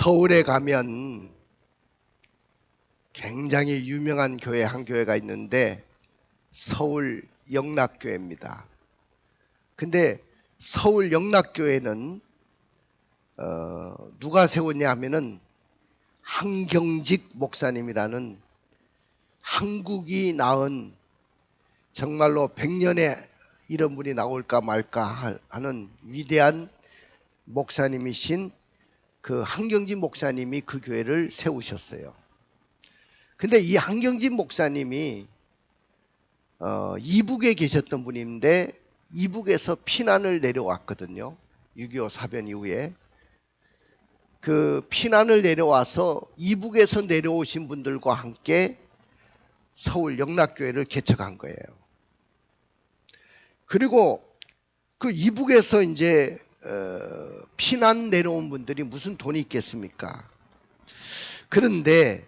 서울에 가면 굉장히 유명한 교회 한 교회가 있는데 서울 영락교회입니다. 근데 서울 영락교회는 누가 세웠냐 하면은 한경직 목사님이라는 한국이 낳은 정말로 100년에 이런 분이 나올까 말까 하는 위대한 목사님이신 그 한경직 목사님이 그 교회를 세우셨어요. 근데 이 한경직 목사님이 이북에 계셨던 분인데 이북에서 피난을 내려왔거든요. 6.25 사변 이후에. 그 피난을 내려와서 이북에서 내려오신 분들과 함께 서울 영락교회를 개척한 거예요. 그리고 그 이북에서 이제 피난 내려온 분들이 무슨 돈이 있겠습니까? 그런데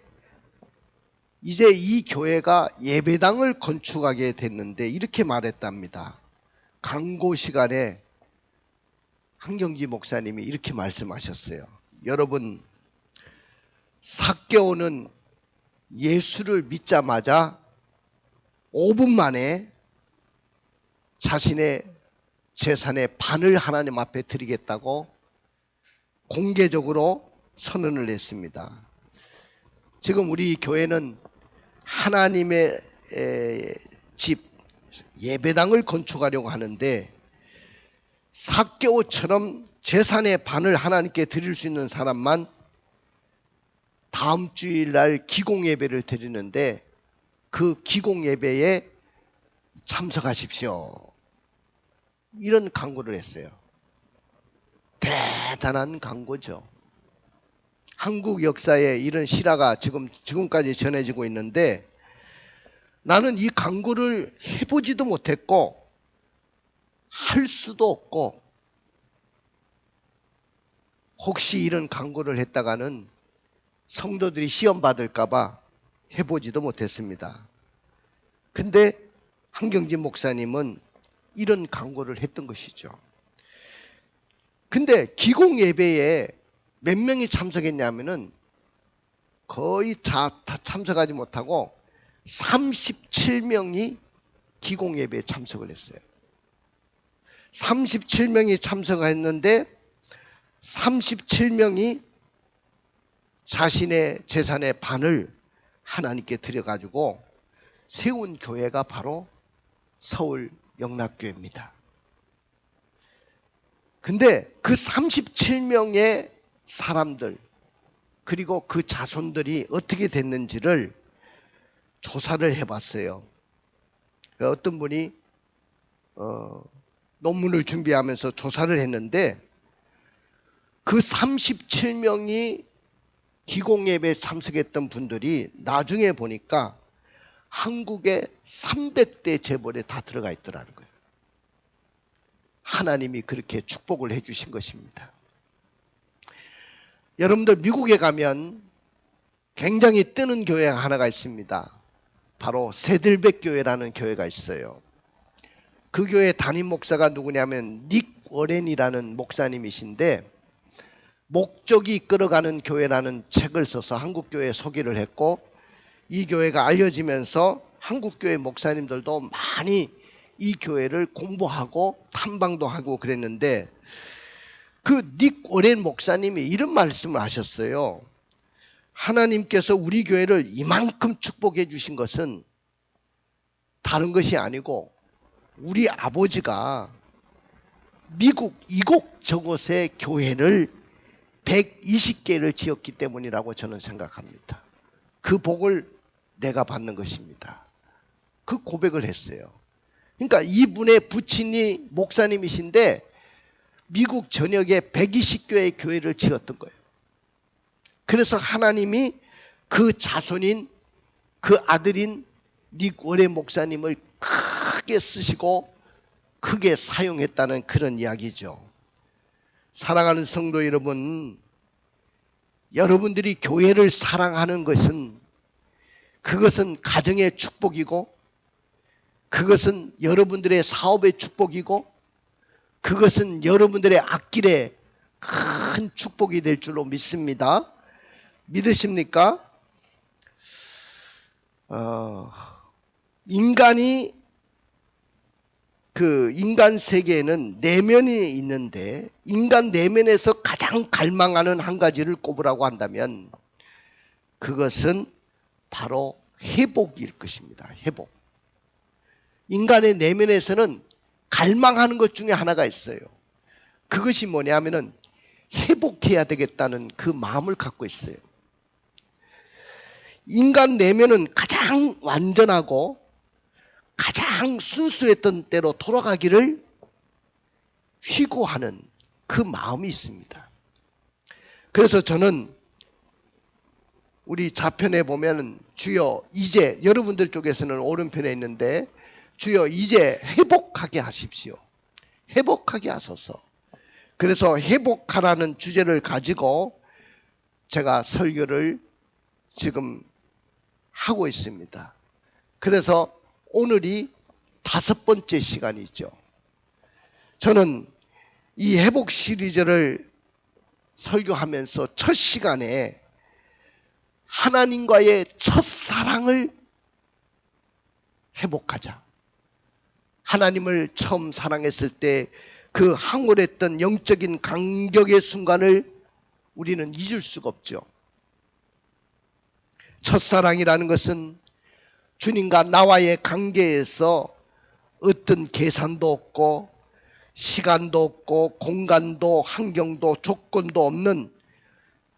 이제 이 교회가 예배당을 건축하게 됐는데 이렇게 말했답니다. 강고 시간에 한경직 목사님이 이렇게 말씀하셨어요. 여러분, 삭개오는 예수를 믿자마자 5분 만에 자신의 재산의 반을 하나님 앞에 드리겠다고 공개적으로 선언을 했습니다. 지금 우리 교회는 하나님의 집 예배당을 건축하려고 하는데 삭개오처럼 재산의 반을 하나님께 드릴 수 있는 사람만 다음 주일날 기공예배를 드리는데 그 기공예배에 참석하십시오. 이런 광고를 했어요. 대단한 광고죠. 한국 역사에 이런 실화가 지금까지 전해지고 있는데 나는 이 광고를 해보지도 못했고 할 수도 없고 혹시 이런 광고를 했다가는 성도들이 시험 받을까봐 해보지도 못했습니다. 근데 한경직 목사님은 이런 광고를 했던 것이죠. 근데 기공 예배에 몇 명이 참석했냐면은 거의 다 참석하지 못하고 37명이 기공 예배에 참석을 했어요. 37명이 참석했는데 37명이 자신의 재산의 반을 하나님께 드려가지고 세운 교회가 바로 서울 영락교회입니다. 근데 그 37명의 사람들 그리고 그 자손들이 어떻게 됐는지를 조사를 해봤어요. 어떤 분이 논문을 준비하면서 조사를 했는데 그 37명이 기공예배에 참석했던 분들이 나중에 보니까 한국의 300대 재벌에 다 들어가 있더라는 거예요. 하나님이 그렇게 축복을 해주신 것입니다. 여러분들 미국에 가면 굉장히 뜨는 교회가 하나가 있습니다. 바로 세들백 교회라는 교회가 있어요. 그 교회 담임 목사가 누구냐면 닉 워렌이라는 목사님이신데 목적이 이끌어가는 교회라는 책을 써서 한국교회에 소개를 했고 이 교회가 알려지면서 한국교회 목사님들도 많이 이 교회를 공부하고 탐방도 하고 그랬는데 그 닉 워렌 목사님이 이런 말씀을 하셨어요. 하나님께서 우리 교회를 이만큼 축복해 주신 것은 다른 것이 아니고 우리 아버지가 미국 이곳저곳에 교회를 120개를 지었기 때문이라고 저는 생각합니다. 그 복을 내가 받는 것입니다. 그 고백을 했어요. 그러니까 이분의 부친이 목사님이신데 미국 전역에 120교회의 교회를 지었던 거예요. 그래서 하나님이 그 자손인 그 아들인 닉 워렌 목사님을 크게 쓰시고 크게 사용했다는 그런 이야기죠. 사랑하는 성도 여러분, 여러분들이 교회를 사랑하는 것은 그것은 가정의 축복이고 그것은 여러분들의 사업의 축복이고 그것은 여러분들의 앞길에 큰 축복이 될 줄로 믿습니다. 믿으십니까? 인간이 인간 세계에는 내면이 있는데 인간 내면에서 가장 갈망하는 한 가지를 꼽으라고 한다면 그것은 바로 회복일 것입니다. 회복. 인간의 내면에서는 갈망하는 것 중에 하나가 있어요. 그것이 뭐냐면은 회복해야 되겠다는 그 마음을 갖고 있어요. 인간 내면은 가장 완전하고 가장 순수했던 때로 돌아가기를 휘구하는 그 마음이 있습니다. 그래서 저는 우리 좌편에 보면 주여 이제, 여러분들 쪽에서는 오른편에 있는데 주여 이제 회복하게 하십시오. 회복하게 하소서. 그래서 회복하라는 주제를 가지고 제가 설교를 지금 하고 있습니다. 그래서 오늘이 5번째 시간이죠. 저는 이 회복 시리즈를 설교하면서 첫 시간에 하나님과의 첫사랑을 회복하자. 하나님을 처음 사랑했을 때 그 황홀했던 영적인 감격의 순간을 우리는 잊을 수가 없죠. 첫사랑이라는 것은 주님과 나와의 관계에서 어떤 계산도 없고 시간도 없고 공간도 환경도 조건도 없는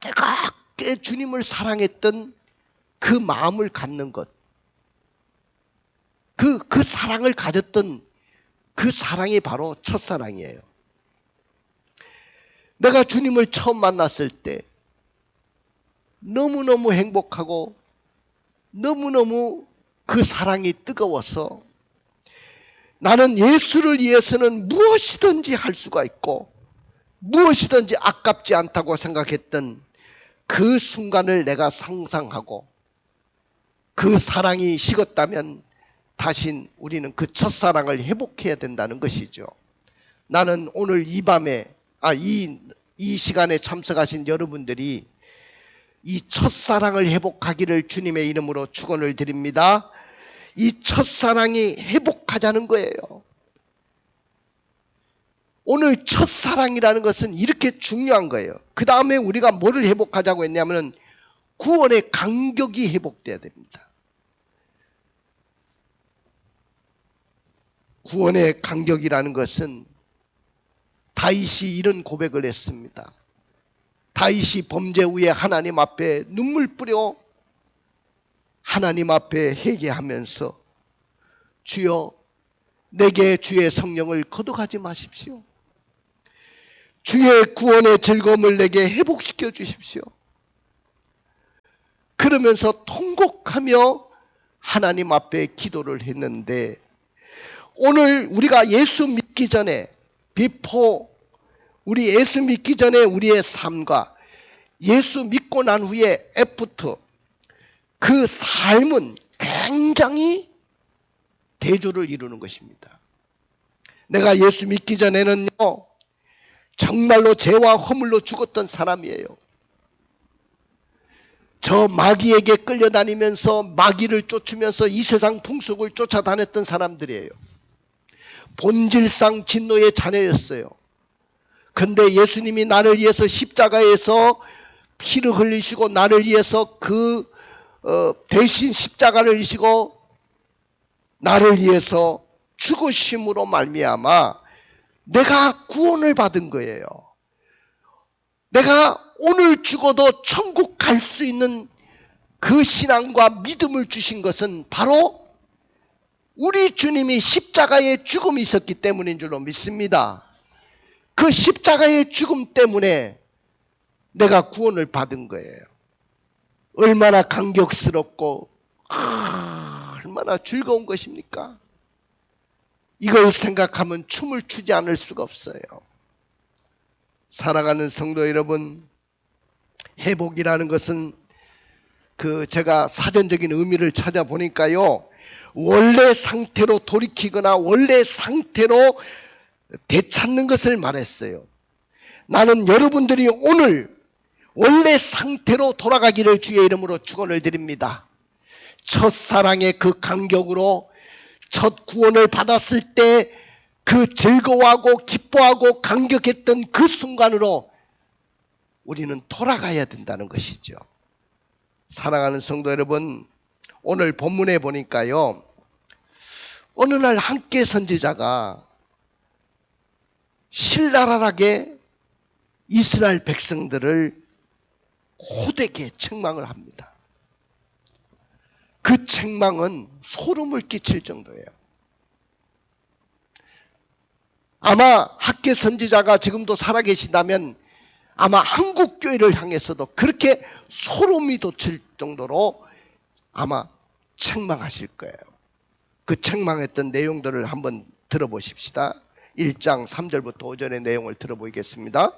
뜨겁게 주님을 사랑했던 그 마음을 갖는 것, 그 사랑을 가졌던 그 사랑이 바로 첫사랑이에요. 내가 주님을 처음 만났을 때 너무너무 행복하고 너무너무 그 사랑이 뜨거워서 나는 예수를 위해서는 무엇이든지 할 수가 있고 무엇이든지 아깝지 않다고 생각했던 그 순간을 내가 상상하고 그 사랑이 식었다면 다시 우리는 그 첫사랑을 회복해야 된다는 것이죠. 나는 오늘 이 밤에 이 시간에 참석하신 여러분들이 이 첫사랑을 회복하기를 주님의 이름으로 축원을 드립니다. 이 첫사랑이 회복하자는 거예요. 오늘 첫사랑이라는 것은 이렇게 중요한 거예요. 그 다음에 우리가 뭐를 회복하자고 했냐면 구원의 감격이 회복돼야 됩니다. 구원의 감격이라는 것은 다윗이 이런 고백을 했습니다. 다윗이 범죄 후에 하나님 앞에 눈물 뿌려 하나님 앞에 회개하면서 주여 내게 주의 성령을 거둬가지 마십시오. 주의 구원의 즐거움을 내게 회복시켜 주십시오. 그러면서 통곡하며 하나님 앞에 기도를 했는데 오늘 우리가 예수 믿기 전에 우리 예수 믿기 전에 우리의 삶과 예수 믿고 난 후에 애프터 그 삶은 굉장히 대조를 이루는 것입니다. 내가 예수 믿기 전에는요 정말로 죄와 허물로 죽었던 사람이에요. 저 마귀에게 끌려다니면서 마귀를 쫓으면서 이 세상 풍속을 쫓아다녔던 사람들이에요. 본질상 진노의 자녀였어요. 근데 예수님이 나를 위해서 십자가에서 피를 흘리시고 나를 위해서 대신 십자가를 지시고 나를 위해서 죽으심으로 말미암아 내가 구원을 받은 거예요. 내가 오늘 죽어도 천국 갈 수 있는 그 신앙과 믿음을 주신 것은 바로 우리 주님이 십자가의 죽음이 있었기 때문인 줄로 믿습니다. 그 십자가의 죽음 때문에 내가 구원을 받은 거예요. 얼마나 감격스럽고 얼마나 즐거운 것입니까? 이걸 생각하면 춤을 추지 않을 수가 없어요. 사랑하는 성도 여러분, 회복이라는 것은 제가 사전적인 의미를 찾아보니까요, 원래 상태로 돌이키거나 원래 상태로 되찾는 것을 말했어요. 나는 여러분들이 오늘 원래 상태로 돌아가기를 주의 이름으로 축원을 드립니다. 첫사랑의 그 감격으로 첫 구원을 받았을 때 그 즐거워하고 기뻐하고 감격했던 그 순간으로 우리는 돌아가야 된다는 것이죠. 사랑하는 성도 여러분, 오늘 본문에 보니까요, 어느 날 함께 선지자가 신랄하게 이스라엘 백성들을 호되게 책망을 합니다. 그 책망은 소름을 끼칠 정도예요. 아마 학계 선지자가 지금도 살아계신다면 아마 한국 교회를 향해서도 그렇게 소름이 돋칠 정도로 아마 책망하실 거예요. 그 책망했던 내용들을 한번 들어보십시다. 1장 3절부터 5절의 내용을 들어보겠습니다.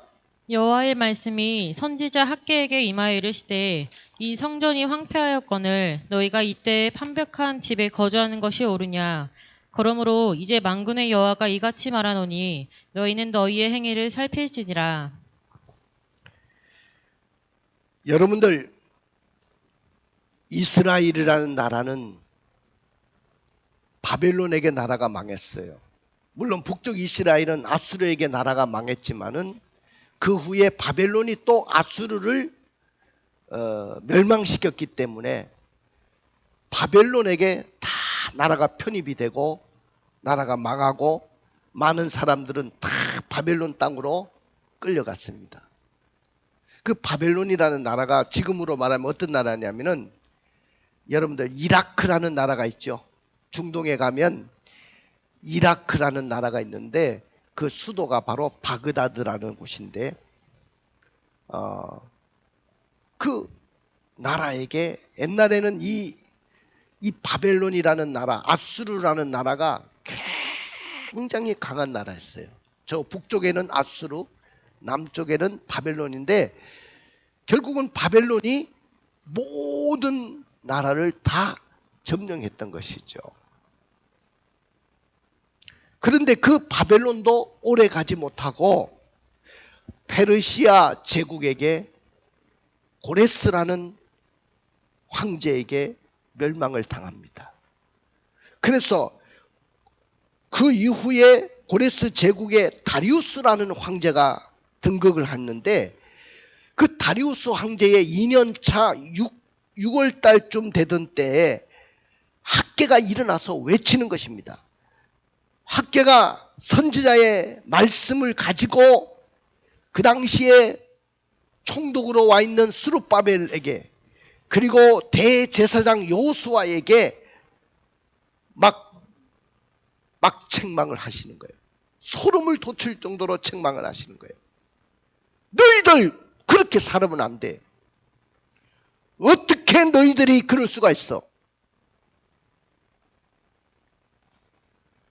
여호와의 말씀이 선지자 학개에게 임하여 이르시되 이 성전이 황폐하였거늘 너희가 이때에 판벽한 집에 거주하는 것이 옳으냐. 그러므로 이제 만군의 여호와가 이같이 말하노니 너희는 너희의 행위를 살필지니라. 여러분들, 이스라엘이라는 나라는 바벨론에게 나라가 망했어요. 물론 북쪽 이스라엘은 아수르에게 나라가 망했지만은 그 후에 바벨론이 또 아수르를 멸망시켰기 때문에 바벨론에게 다 나라가 편입이 되고 나라가 망하고 많은 사람들은 다 바벨론 땅으로 끌려갔습니다. 그 바벨론이라는 나라가 지금으로 말하면 어떤 나라냐면은 여러분들 이라크라는 나라가 있죠. 중동에 가면 이라크라는 나라가 있는데 그 수도가 바로 바그다드라는 곳인데 그 나라에게 옛날에는 이 바벨론이라는 나라, 아수르라는 나라가 굉장히 강한 나라였어요. 저 북쪽에는 아수르, 남쪽에는 바벨론인데 결국은 바벨론이 모든 나라를 다 점령했던 것이죠. 그런데 그 바벨론도 오래 가지 못하고 페르시아 제국에게 고레스라는 황제에게 멸망을 당합니다. 그래서 그 이후에 고레스 제국의 다리우스라는 황제가 등극을 했는데 그 다리우스 황제의 2년차 6월 달쯤 되던 때에 학개가 일어나서 외치는 것입니다. 학개가 선지자의 말씀을 가지고 그 당시에 총독으로 와 있는 스룹바벨에게 그리고 대제사장 여호수아에게 막 책망을 하시는 거예요. 소름을 돋칠 정도로 책망을 하시는 거예요. 너희들 그렇게 살아면 안 돼. 어떻게 너희들이 그럴 수가 있어?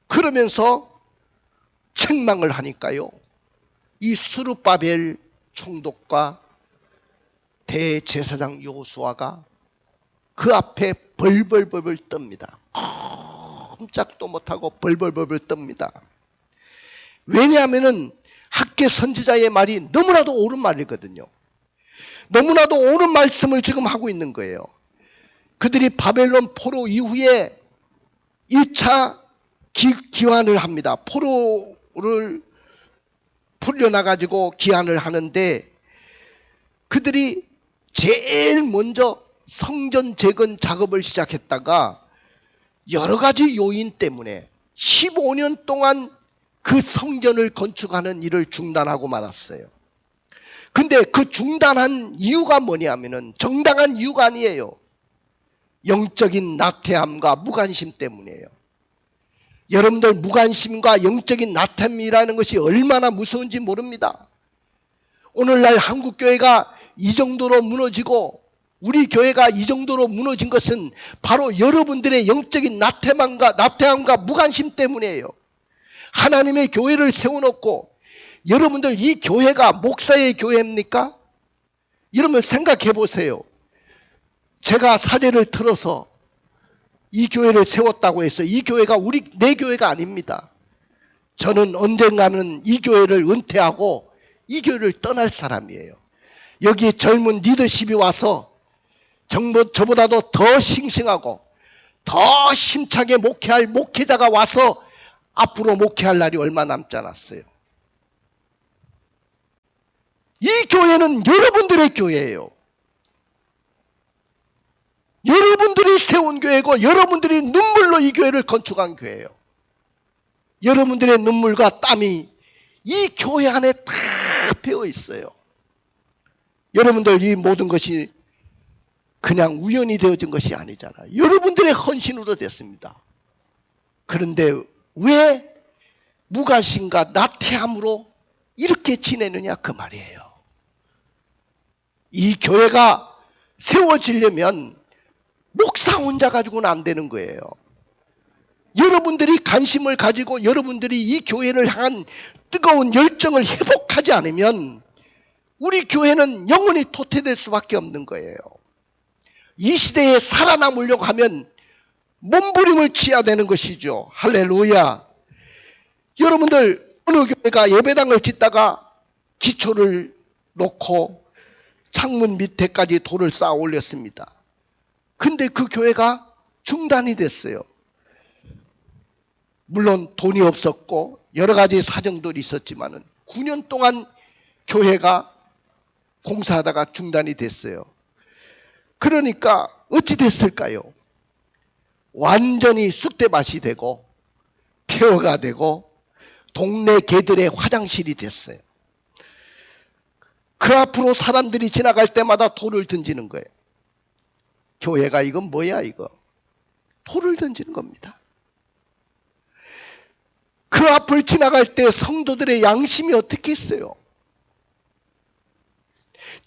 그러면서 책망을 하니까요. 이 스룹바벨 총독과 대제사장 여호수아가 그 앞에 벌벌벌벌 떱니다. 꼼짝도 못하고 벌벌벌벌 떱니다. 왜냐하면은 학개 선지자의 말이 너무나도 옳은 말이거든요. 너무나도 옳은 말씀을 지금 하고 있는 거예요. 그들이 바벨론 포로 이후에 1차 기환을 합니다. 포로를 풀려나가지고 기환을 하는데 그들이 제일 먼저 성전 재건 작업을 시작했다가 여러 가지 요인 때문에 15년 동안 그 성전을 건축하는 일을 중단하고 말았어요. 근데 그 중단한 이유가 뭐냐면은 정당한 이유가 아니에요. 영적인 나태함과 무관심 때문이에요. 여러분들 무관심과 영적인 나태함이라는 것이 얼마나 무서운지 모릅니다. 오늘날 한국교회가 이 정도로 무너지고 우리 교회가 이 정도로 무너진 것은 바로 여러분들의 영적인 나태함과 무관심 때문이에요. 하나님의 교회를 세워놓고 여러분들 이 교회가 목사의 교회입니까? 이러면 생각해 보세요. 제가 사제를 틀어서 이 교회를 세웠다고 해서 이 교회가 내 교회가 아닙니다. 저는 언젠가는 이 교회를 은퇴하고 이 교회를 떠날 사람이에요. 여기에 젊은 리더십이 와서 저보다도 더 싱싱하고 더 힘차게 목회할 목회자가 와서 앞으로 목회할 날이 얼마 남지 않았어요. 이 교회는 여러분들의 교회예요. 여러분들이 세운 교회고 여러분들이 눈물로 이 교회를 건축한 교회예요. 여러분들의 눈물과 땀이 이 교회 안에 다 배어 있어요. 여러분들 이 모든 것이 그냥 우연히 되어진 것이 아니잖아요. 여러분들의 헌신으로 됐습니다. 그런데 왜 무관심과 나태함으로 이렇게 지내느냐 그 말이에요. 이 교회가 세워지려면 목사 혼자 가지고는 안 되는 거예요. 여러분들이 관심을 가지고 여러분들이 이 교회를 향한 뜨거운 열정을 회복하지 않으면 우리 교회는 영원히 도태될 수밖에 없는 거예요. 이 시대에 살아남으려고 하면 몸부림을 치야 되는 것이죠. 할렐루야. 여러분들 어느 교회가 예배당을 짓다가 기초를 놓고 창문 밑에까지 돌을 쌓아 올렸습니다. 근데 그 교회가 중단이 됐어요. 물론 돈이 없었고 여러 가지 사정들이 있었지만은 9년 동안 교회가 공사하다가 중단이 됐어요. 그러니까 어찌 됐을까요? 완전히 쑥대밭이 되고 폐허가 되고 동네 개들의 화장실이 됐어요. 그 앞으로 사람들이 지나갈 때마다 돌을 던지는 거예요. 교회가 이건 뭐야 이거? 돌을 던지는 겁니다. 그 앞을 지나갈 때 성도들의 양심이 어떻게 있어요?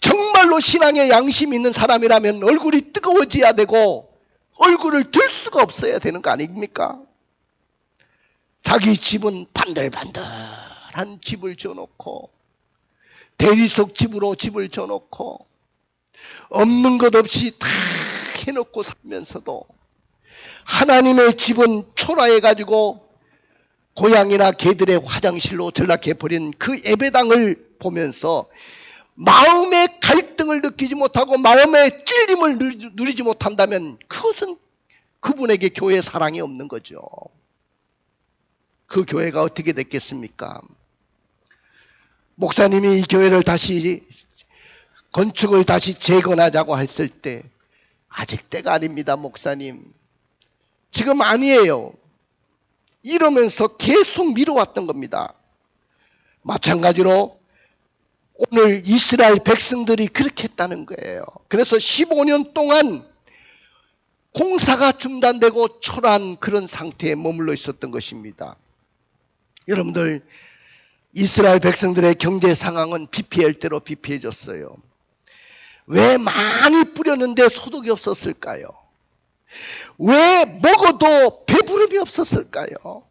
정말로 신앙에 양심이 있는 사람이라면 얼굴이 뜨거워져야 되고 얼굴을 들 수가 없어야 되는 거 아닙니까? 자기 집은 반들반들한 집을 져놓고 대리석 집으로 집을 져놓고 없는 것 없이 다 해놓고 살면서도 하나님의 집은 초라해가지고 고양이나 개들의 화장실로 전락해버린 그 예배당을 보면서 마음의 갈등을 느끼지 못하고 마음의 찔림을 누리지 못한다면 그것은 그분에게 교회의 사랑이 없는 거죠. 그 교회가 어떻게 됐겠습니까? 목사님이 이 교회를 다시 건축을 다시 재건하자고 했을 때 아직 때가 아닙니다, 목사님. 지금 아니에요. 이러면서 계속 미뤄왔던 겁니다. 마찬가지로 오늘 이스라엘 백성들이 그렇게 했다는 거예요. 그래서 15년 동안 공사가 중단되고 초라한 그런 상태에 머물러 있었던 것입니다. 여러분들 이스라엘 백성들의 경제 상황은 비피할 대로 비피해졌어요. 왜 많이 뿌렸는데 소득이 없었을까요? 왜 먹어도 배부름이 없었을까요?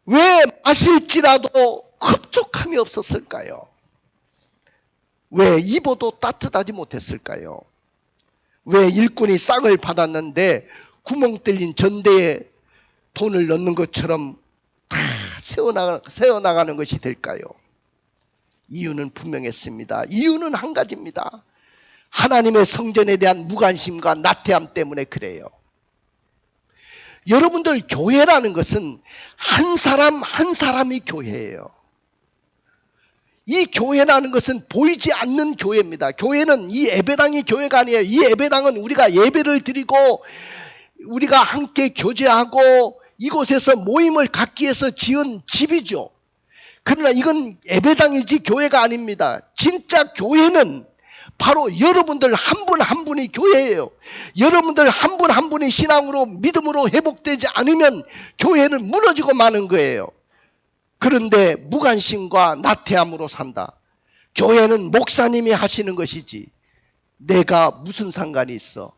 왜 마실지라도 흡족함이 없었을까요? 왜 입어도 따뜻하지 못했을까요? 왜 일꾼이 싹을 받았는데 구멍 뚫린 전대에 돈을 넣는 것처럼 다 세워나가는 것이 될까요? 이유는 분명했습니다. 이유는 한 가지입니다. 하나님의 성전에 대한 무관심과 나태함 때문에 그래요. 여러분들 교회라는 것은 한 사람 한 사람이 교회예요. 이 교회라는 것은 보이지 않는 교회입니다. 교회는 이 예배당이 교회가 아니에요. 이 예배당은 우리가 예배를 드리고 우리가 함께 교제하고 이곳에서 모임을 갖기 위해서 지은 집이죠. 그러나 이건 예배당이지 교회가 아닙니다. 진짜 교회는 바로 여러분들 한 분 한 분이 교회예요. 여러분들 한 분 한 분이 신앙으로 믿음으로 회복되지 않으면 교회는 무너지고 마는 거예요. 그런데 무관심과 나태함으로 산다. 교회는 목사님이 하시는 것이지 내가 무슨 상관이 있어?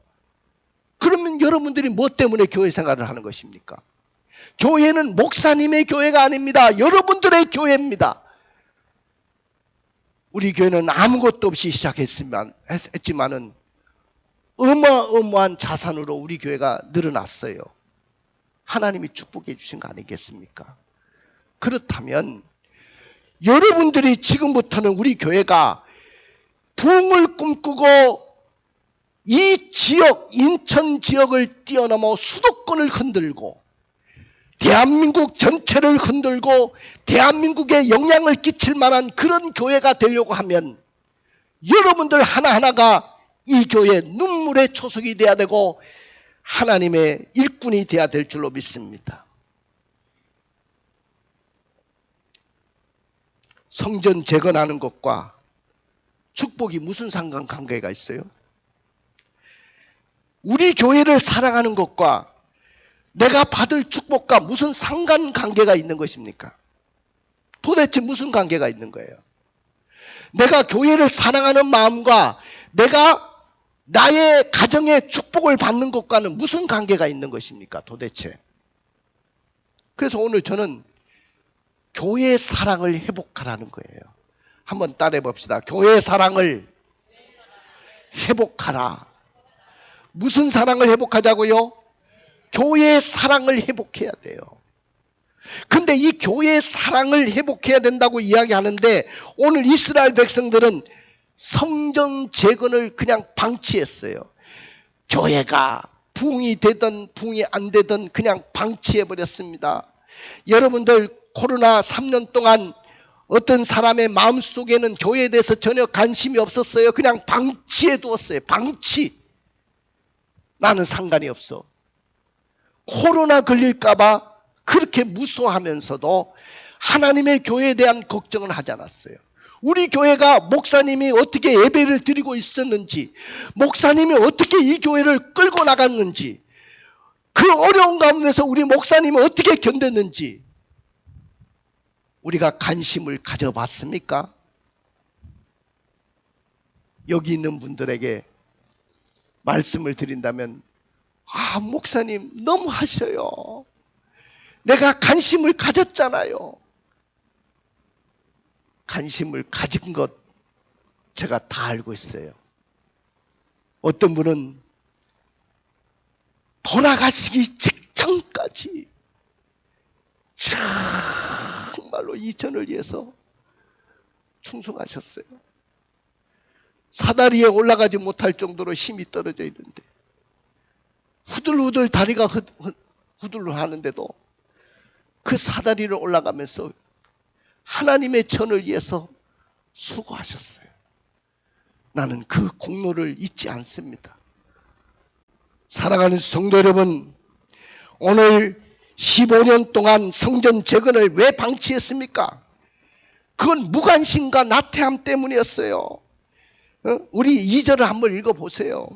그러면 여러분들이 뭐 때문에 교회 생활을 하는 것입니까? 교회는 목사님의 교회가 아닙니다. 여러분들의 교회입니다. 우리 교회는 아무것도 없이 시작했지만은 어마어마한 자산으로 우리 교회가 늘어났어요. 하나님이 축복해 주신 거 아니겠습니까? 그렇다면 여러분들이 지금부터는 우리 교회가 부흥을 꿈꾸고 이 지역, 인천 지역을 뛰어넘어 수도권을 흔들고 대한민국 전체를 흔들고 대한민국에 영향을 끼칠 만한 그런 교회가 되려고 하면 여러분들 하나하나가 이 교회의 눈물의 초석이 돼야 되고 하나님의 일꾼이 돼야 될 줄로 믿습니다. 성전 재건하는 것과 축복이 무슨 상관관계가 있어요? 우리 교회를 사랑하는 것과 내가 받을 축복과 무슨 상관관계가 있는 것입니까? 도대체 무슨 관계가 있는 거예요? 내가 교회를 사랑하는 마음과 내가 나의 가정의 축복을 받는 것과는 무슨 관계가 있는 것입니까? 도대체. 그래서 오늘 저는 교회의 사랑을 회복하라는 거예요. 한번 따라해 봅시다. 교회의 사랑을 회복하라. 무슨 사랑을 회복하자고요? 교회의 사랑을 회복해야 돼요. 근데 이 교회의 사랑을 회복해야 된다고 이야기하는데 오늘 이스라엘 백성들은 성전 재건을 그냥 방치했어요. 교회가 부흥이 되든 부흥이 안 되든 그냥 방치해버렸습니다. 여러분들 코로나 3년 동안 어떤 사람의 마음속에는 교회에 대해서 전혀 관심이 없었어요. 그냥 방치해 두었어요. 방치. 나는 상관이 없어. 코로나 걸릴까봐 그렇게 무서워하면서도 하나님의 교회에 대한 걱정은 하지 않았어요. 우리 교회가 목사님이 어떻게 예배를 드리고 있었는지, 목사님이 어떻게 이 교회를 끌고 나갔는지, 그 어려운 가운데서 우리 목사님이 어떻게 견뎠는지 우리가 관심을 가져봤습니까? 여기 있는 분들에게 말씀을 드린다면 목사님 너무 하셔요. 내가 관심을 가졌잖아요. 관심을 가진 것 제가 다 알고 있어요. 어떤 분은 돌아가시기 직전까지 정말로 이전을 위해서 충성하셨어요. 사다리에 올라가지 못할 정도로 힘이 떨어져 있는데 후들후들 다리가 후들후들 하는데도 그 사다리를 올라가면서 하나님의 전을 위해서 수고하셨어요. 나는 그 공로를 잊지 않습니다. 사랑하는 성도 여러분, 오늘 15년 동안 성전 재건을 왜 방치했습니까? 그건 무관심과 나태함 때문이었어요. 우리 2절을 한번 읽어보세요.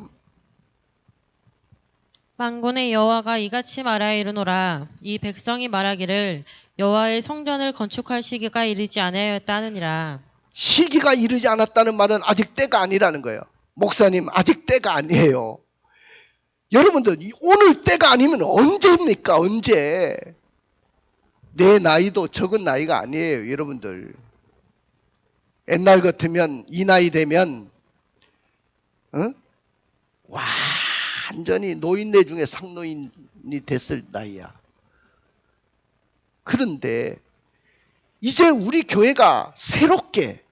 만군의 여호와가 이같이 말하여 이르노라. 이 백성이 말하기를 여호와의 성전을 건축할 시기가 이르지 아니하였다 하느니라. 시기가 이르지 않았다는 말은 아직 때가 아니라는 거예요. 목사님 아직 때가 아니에요. 여러분들 오늘 때가 아니면 언제입니까? 언제? 내 나이도 적은 나이가 아니에요. 여러분들 옛날 같으면 이 나이 되면 완전히 노인네 중에 상노인이 됐을 나이야. 그런데 이제 우리 교회가 새롭게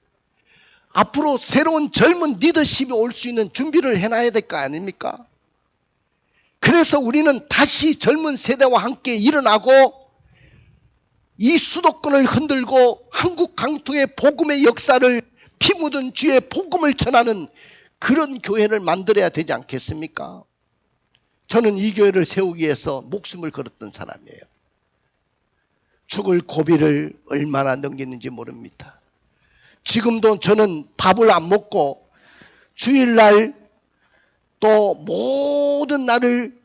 앞으로 새로운 젊은 리더십이 올 수 있는 준비를 해놔야 될 거 아닙니까? 그래서 우리는 다시 젊은 세대와 함께 일어나고 이 수도권을 흔들고 한국 강통의 복음의 역사를 피 묻은 쥐의 복음을 전하는 그런 교회를 만들어야 되지 않겠습니까? 저는 이 교회를 세우기 위해서 목숨을 걸었던 사람이에요. 죽을 고비를 얼마나 넘겼는지 모릅니다. 지금도 저는 밥을 안 먹고 주일날 또 모든 날을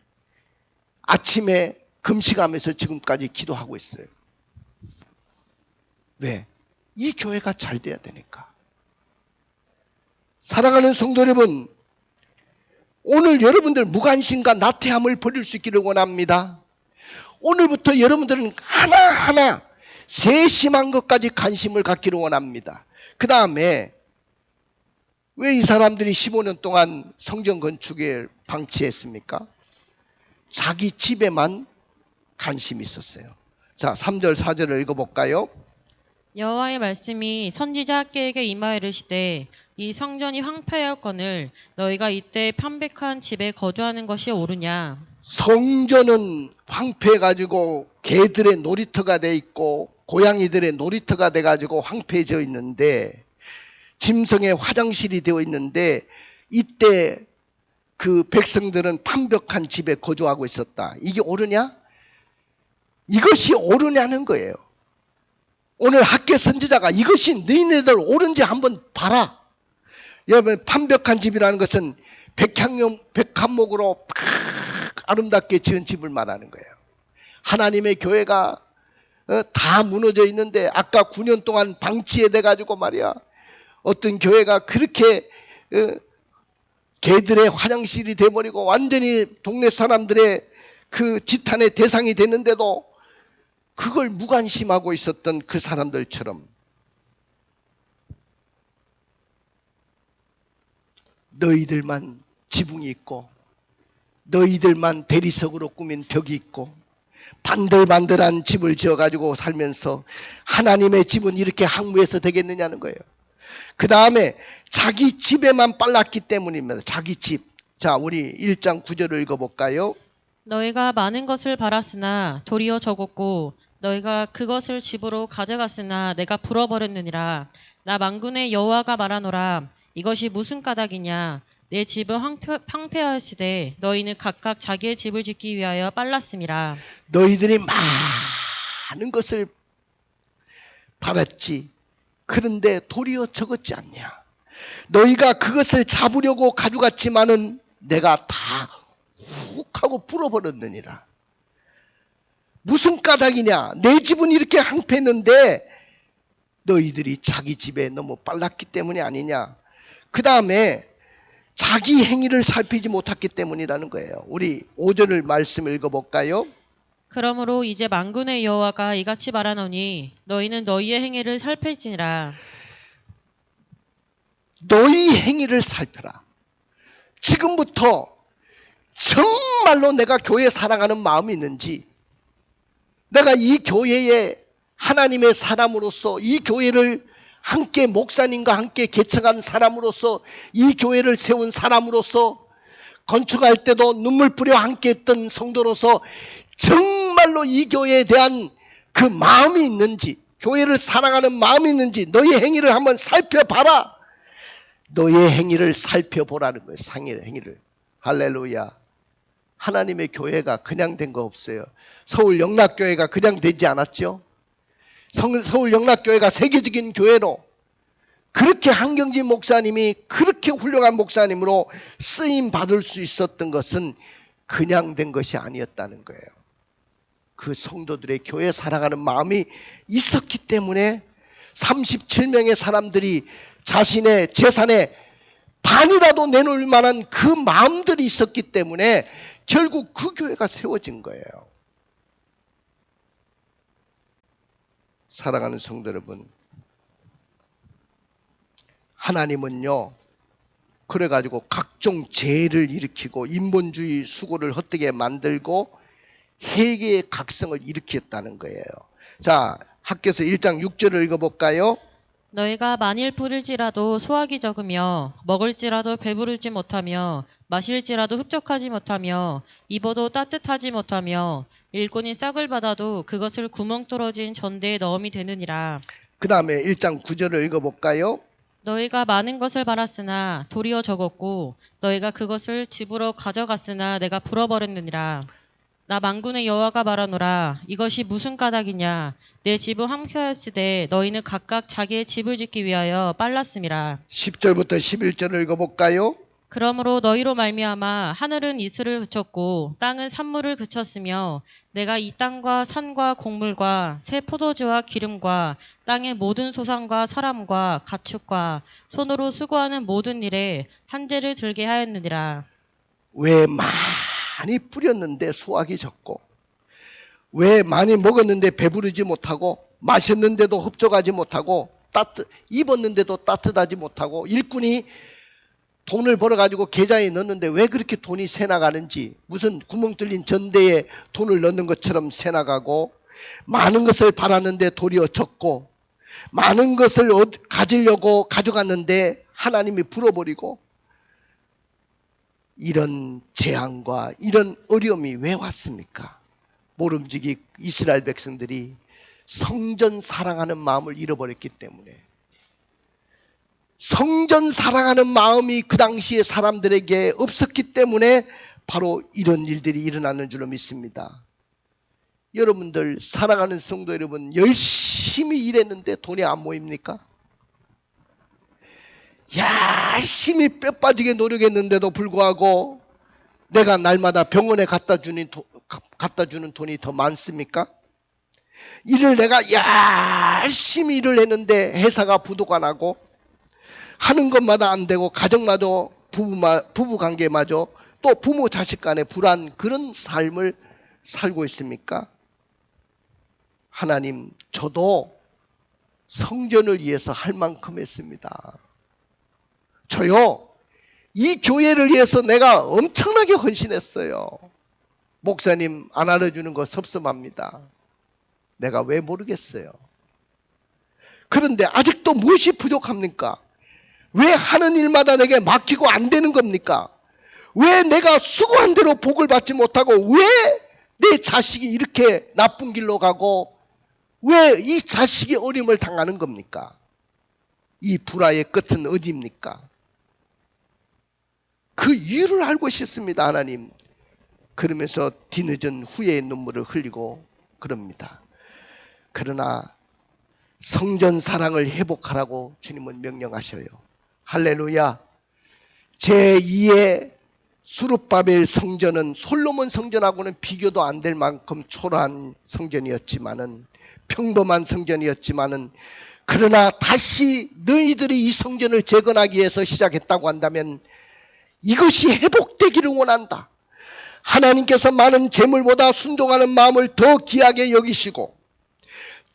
아침에 금식하면서 지금까지 기도하고 있어요. 왜? 이 교회가 잘 돼야 되니까. 사랑하는 성도 여러분, 오늘 여러분들 무관심과 나태함을 버릴 수 있기를 원합니다. 오늘부터 여러분들은 하나하나 세심한 것까지 관심을 갖기를 원합니다. 그 다음에 왜 이 사람들이 15년 동안 성전 건축에 방치했습니까? 자기 집에만 관심이 있었어요. 자, 3절 4절을 읽어볼까요? 여호와의 말씀이 선지자 학개에게 임하여 이르시되 이 성전이 황폐하였거늘 너희가 이때 편백한 집에 거주하는 것이 옳으냐. 성전은 황폐해가지고 개들의 놀이터가 돼 있고 고양이들의 놀이터가 돼가지고 황폐해져 있는데, 짐승의 화장실이 되어 있는데, 이때 그 백성들은 판벽한 집에 거주하고 있었다. 이게 옳으냐? 이것이 옳으냐는 거예요. 오늘 학개 선지자가 이것이 너희네들 옳은지 한번 봐라. 여러분, 판벽한 집이라는 것은 백향목으로 아름답게 지은 집을 말하는 거예요. 하나님의 교회가 다 무너져 있는데, 아까 9년 동안 방치해 돼 가지고 말이야, 어떤 교회가 그렇게 개들의 화장실이 돼버리고 완전히 동네 사람들의 그 지탄의 대상이 됐는데도 그걸 무관심하고 있었던 그 사람들처럼 너희들만 지붕이 있고 너희들만 대리석으로 꾸민 벽이 있고 반들반들한 집을 지어가지고 살면서 하나님의 집은 이렇게 항무해서 되겠느냐는 거예요. 그 다음에 자기 집에만 빨랐기 때문입니다. 자기 집. 자, 우리 1장 9절을 읽어볼까요? 너희가 많은 것을 바랐으나 도리어 적었고 너희가 그것을 집으로 가져갔으나 내가 불어버렸느니라. 나 만군의 여호와가 말하노라. 이것이 무슨 까닭이냐. 내 집은 황폐하였으되 너희는 각각 자기의 집을 짓기 위하여 빨랐음이라. 너희들이 많은 것을 바랐지. 그런데 도리어 적었지 않냐. 너희가 그것을 잡으려고 가져갔지만은 내가 다 훅 하고 불어버렸느니라. 무슨 까닭이냐. 내 집은 이렇게 황폐했는데 너희들이 자기 집에 너무 빨랐기 때문이 아니냐. 그 다음에 자기 행위를 살피지 못했기 때문이라는 거예요. 우리 5절을 말씀 읽어볼까요? 그러므로 이제 만군의 여호와가 이같이 말하노니 너희는 너희의 행위를 살필지니라. 너희 행위를 살펴라. 지금부터 정말로 내가 교회 사랑하는 마음이 있는지, 내가 이 교회에 하나님의 사람으로서 이 교회를 함께 목사님과 함께 개척한 사람으로서 이 교회를 세운 사람으로서 건축할 때도 눈물 뿌려 함께 했던 성도로서 정말로 이 교회에 대한 그 마음이 있는지, 교회를 사랑하는 마음이 있는지 너희 행위를 한번 살펴봐라. 너의 행위를 살펴보라는 거예요. 상의 행위를. 할렐루야. 하나님의 교회가 그냥 된 거 없어요. 서울 영락교회가 그냥 되지 않았죠. 서울 영락교회가 세계적인 교회로, 그렇게 한경진 목사님이 그렇게 훌륭한 목사님으로 쓰임 받을 수 있었던 것은 그냥 된 것이 아니었다는 거예요. 그 성도들의 교회 사랑하는 마음이 있었기 때문에 37명의 사람들이 자신의 재산의 반이라도 내놓을 만한 그 마음들이 있었기 때문에 결국 그 교회가 세워진 거예요. 사랑하는 성도 여러분, 하나님은요, 그래가지고 각종 죄를 일으키고 인본주의 수고를 헛되게 만들고 회개의 각성을 일으켰다는 거예요. 자, 학교에서 1장 6절을 읽어볼까요? 너희가 만일 부를지라도 소화기 적으며 먹을지라도 배부르지 못하며 마실지라도 흡족하지 못하며 입어도 따뜻하지 못하며 일꾼이 싹을 받아도 그것을 구멍 뚫어진 전대에 넣음이 되느니라. 그 다음에 1장 9절을 읽어볼까요? 너희가 많은 것을 바랐으나 도리어 적었고 너희가 그것을 집으로 가져갔으나 내가 불어버렸느니라. 나 만군의 여호와가 말하노라. 이것이 무슨 까닭이냐. 내 집은 황폐하였으되 너희는 각각 자기의 집을 짓기 위하여 빨랐음이라. 10절부터 11절을 읽어볼까요? 그러므로 너희로 말미암아 하늘은 이슬을 그쳤고 땅은 산물을 그쳤으며 내가 이 땅과 산과 곡물과 새 포도주와 기름과 땅의 모든 소산과 사람과 가축과 손으로 수고하는 모든 일에 한재를 들게 하였느니라. 왜 많이 뿌렸는데 수확이 적고, 왜 많이 먹었는데 배부르지 못하고, 마셨는데도 흡족하지 못하고, 입었는데도 따뜻하지 못하고, 일꾼이 돈을 벌어가지고 계좌에 넣는데 왜 그렇게 돈이 새나가는지, 무슨 구멍 뚫린 전대에 돈을 넣는 것처럼 새나가고, 많은 것을 바랐는데 도리어 적고, 많은 것을 가지려고 가져갔는데 하나님이 불어버리고, 이런 재앙과 이런 어려움이 왜 왔습니까? 모름지기 이스라엘 백성들이 성전 사랑하는 마음을 잃어버렸기 때문에, 성전 사랑하는 마음이 그 당시에 사람들에게 없었기 때문에 바로 이런 일들이 일어나는 줄로 믿습니다. 여러분들, 사랑하는 성도 여러분, 열심히 일했는데 돈이 안 모입니까? 열심히 뼈 빠지게 노력했는데도 불구하고 내가 날마다 병원에 갖다 주는 돈이 더 많습니까? 일을 내가 열심히 일을 했는데 회사가 부도가 나고 하는 것마다 안 되고 가정마저 부부관계마저 또 부모 자식 간의 불안, 그런 삶을 살고 있습니까? 하나님, 저도 성전을 위해서 할 만큼 했습니다. 저요, 이 교회를 위해서 내가 엄청나게 헌신했어요. 목사님 안 알아주는 거 섭섭합니다. 내가 왜 모르겠어요. 그런데 아직도 무엇이 부족합니까? 왜 하는 일마다 내게 막히고 안 되는 겁니까? 왜 내가 수고한 대로 복을 받지 못하고, 왜 내 자식이 이렇게 나쁜 길로 가고, 왜 이 자식이 어려움을 당하는 겁니까? 이 불화의 끝은 어디입니까? 그 이유를 알고 싶습니다, 하나님. 그러면서 뒤늦은 후회의 눈물을 흘리고 그럽니다. 그러나 성전 사랑을 회복하라고 주님은 명령하셔요. 할렐루야. 제2의 수룹바벨 성전은 솔로몬 성전하고는 비교도 안 될 만큼 초라한 성전이었지만은, 평범한 성전이었지만은, 그러나 다시 너희들이 이 성전을 재건하기 위해서 시작했다고 한다면 이것이 회복되기를 원한다. 하나님께서 많은 재물보다 순종하는 마음을 더 귀하게 여기시고,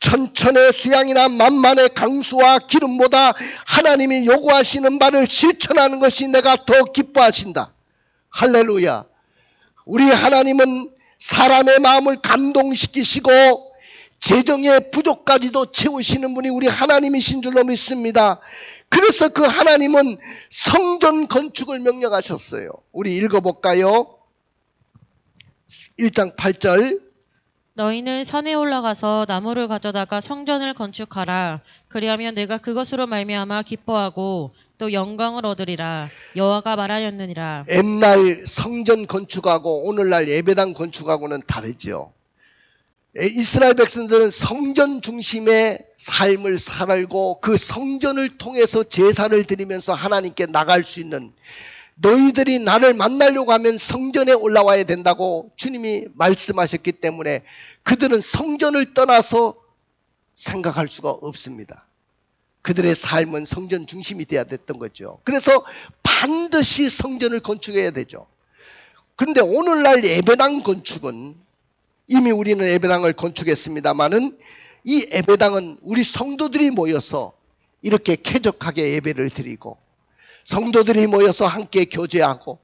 천천의 수양이나 만만의 강수와 기름보다 하나님이 요구하시는 바를 실천하는 것이 내가 더 기뻐하신다. 할렐루야. 우리 하나님은 사람의 마음을 감동시키시고 재정의 부족까지도 채우시는 분이 우리 하나님이신 줄로 믿습니다. 그래서 그 하나님은 성전 건축을 명령하셨어요. 우리 읽어볼까요? 1장 8절. 너희는 산에 올라가서 나무를 가져다가 성전을 건축하라. 그리하면 내가 그것으로 말미암아 기뻐하고 또 영광을 얻으리라. 여호와가 말하였느니라. 옛날 성전 건축하고 오늘날 예배당 건축하고는 다르죠. 이스라엘 백성들은 성전 중심의 삶을 살고 그 성전을 통해서 제사를 드리면서 하나님께 나갈 수 있는, 너희들이 나를 만나려고 하면 성전에 올라와야 된다고 주님이 말씀하셨기 때문에 그들은 성전을 떠나서 생각할 수가 없습니다. 그들의 삶은 성전 중심이 돼야 됐던 거죠. 그래서 반드시 성전을 건축해야 되죠. 그런데 오늘날 예배당 건축은, 이미 우리는 예배당을 건축했습니다마는 이 예배당은 우리 성도들이 모여서 이렇게 쾌적하게 예배를 드리고, 성도들이 모여서 함께 교제하고,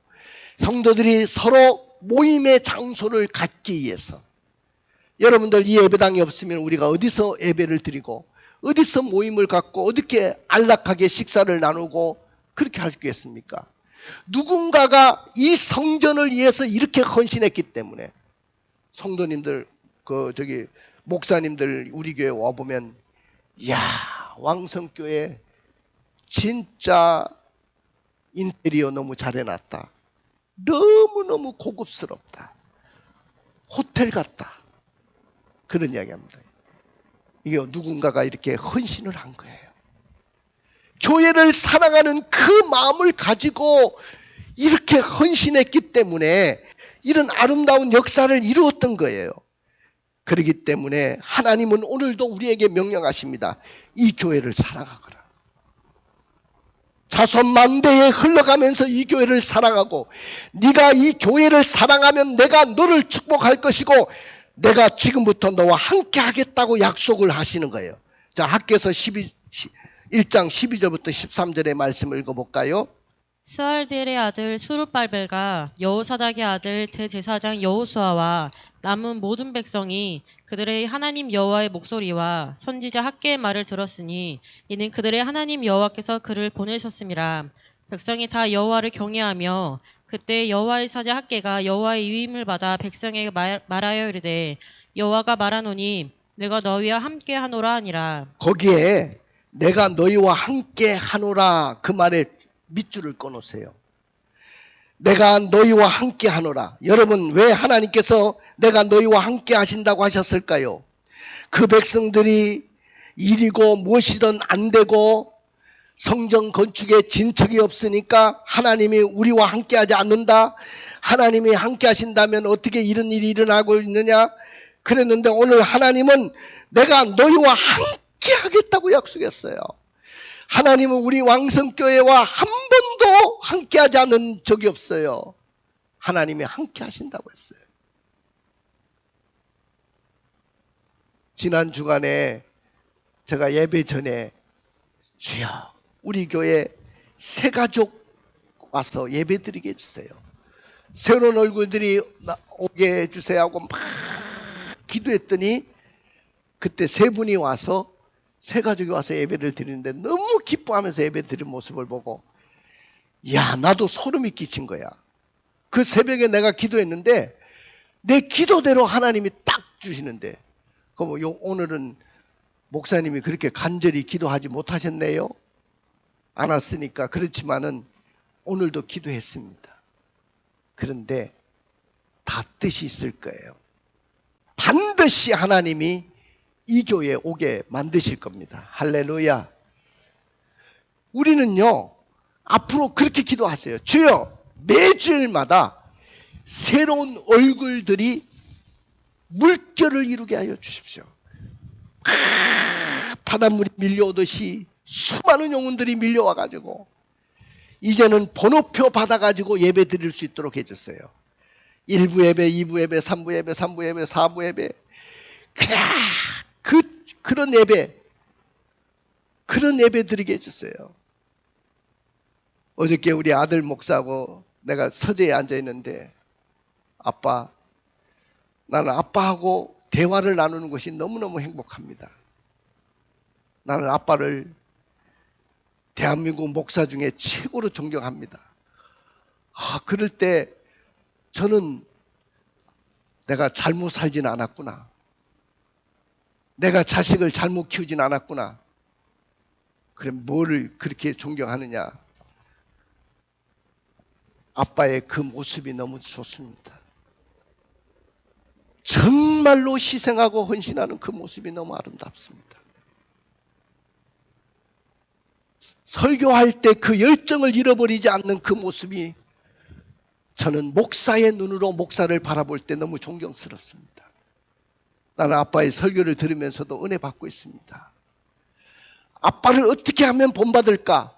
성도들이 서로 모임의 장소를 갖기 위해서, 여러분들 이 예배당이 없으면 우리가 어디서 예배를 드리고 어디서 모임을 갖고 어떻게 안락하게 식사를 나누고 그렇게 할 수 있겠습니까? 누군가가 이 성전을 위해서 이렇게 헌신했기 때문에, 성도님들, 목사님들 우리 교회 와보면, 이야, 왕성교회 진짜 인테리어 너무 잘 해놨다. 너무너무 고급스럽다. 호텔 같다. 그런 이야기 합니다. 이게 누군가가 이렇게 헌신을 한 거예요. 교회를 사랑하는 그 마음을 가지고 이렇게 헌신했기 때문에 이런 아름다운 역사를 이루었던 거예요. 그렇기 때문에 하나님은 오늘도 우리에게 명령하십니다. 이 교회를 사랑하거라. 자손만대에 흘러가면서 이 교회를 사랑하고, 네가 이 교회를 사랑하면 내가 너를 축복할 것이고 내가 지금부터 너와 함께 하겠다고 약속을 하시는 거예요. 자, 학개서 1장 12절부터 13절의 말씀을 읽어볼까요? 스알디엘의 아들 수룹발벨과 여호사닥의 아들 대제사장 여호수아와 남은 모든 백성이 그들의 하나님 여호와의 목소리와 선지자 학개의 말을 들었으니 이는 그들의 하나님 여호와께서 그를 보내셨음이라. 백성이 다 여호와를 경외하며 그때 여호와의 사자 학개가 여호와의 위임을 받아 백성에게 말하여 이르되 여호와가 말하노니 내가 너희와 함께 하노라 하니라. 거기에 내가 너희와 함께 하노라 그 말에 밑줄을 꺼놓으세요. 내가 너희와 함께 하노라. 여러분, 왜 하나님께서 내가 너희와 함께 하신다고 하셨을까요? 그 백성들이 일이고 무엇이든 안 되고 성전 건축에 진척이 없으니까 하나님이 우리와 함께 하지 않는다. 하나님이 함께 하신다면 어떻게 이런 일이 일어나고 있느냐 그랬는데, 오늘 하나님은 내가 너희와 함께 하겠다고 약속했어요. 하나님은 우리 왕성교회와 한 번도 함께 하지 않은 적이 없어요. 하나님이 함께 하신다고 했어요. 지난 주간에 제가 예배 전에 주여 우리 교회 새 가족 와서 예배 드리게 해주세요. 새로운 얼굴들이 오게 해주세요 하고 막 기도했더니 그때 세 분이 와서 새 가족이 와서 예배를 드리는데 너무 기뻐하면서 예배 드린 모습을 보고 야, 나도 소름이 끼친 거야. 그 새벽에 내가 기도했는데 내 기도대로 하나님이 딱 주시는데, 오늘은 목사님이 그렇게 간절히 기도하지 못하셨네요. 안 왔으니까. 그렇지만은 오늘도 기도했습니다. 그런데 다 뜻이 있을 거예요. 반드시 하나님이 이 교회에 오게 만드실 겁니다. 할렐루야. 우리는요, 앞으로 그렇게 기도하세요. 주여, 매주일마다 새로운 얼굴들이 물결을 이루게 하여 주십시오. 바닷물이 밀려오듯이 수많은 영혼들이 밀려와가지고 이제는 번호표 받아가지고 예배 드릴 수 있도록 해줬어요. 1부 예배, 2부 예배, 3부 예배, 3부 예배, 4부 예배. 그런 예배 드리게 해줬어요. 어저께 우리 아들 목사하고 내가 서재에 앉아있는데, 아빠, 나는 아빠하고 대화를 나누는 것이 너무너무 행복합니다. 나는 아빠를 대한민국 목사 중에 최고로 존경합니다. 그럴 때 저는 내가 잘못 살지는 않았구나. 내가 자식을 잘못 키우진 않았구나. 그럼 뭐를 그렇게 존경하느냐. 아빠의 그 모습이 너무 좋습니다. 정말로 희생하고 헌신하는 그 모습이 너무 아름답습니다. 설교할 때 그 열정을 잃어버리지 않는 그 모습이 저는 목사의 눈으로 목사를 바라볼 때 너무 존경스럽습니다. 나는 아빠의 설교를 들으면서도 은혜 받고 있습니다. 아빠를 어떻게 하면 본받을까?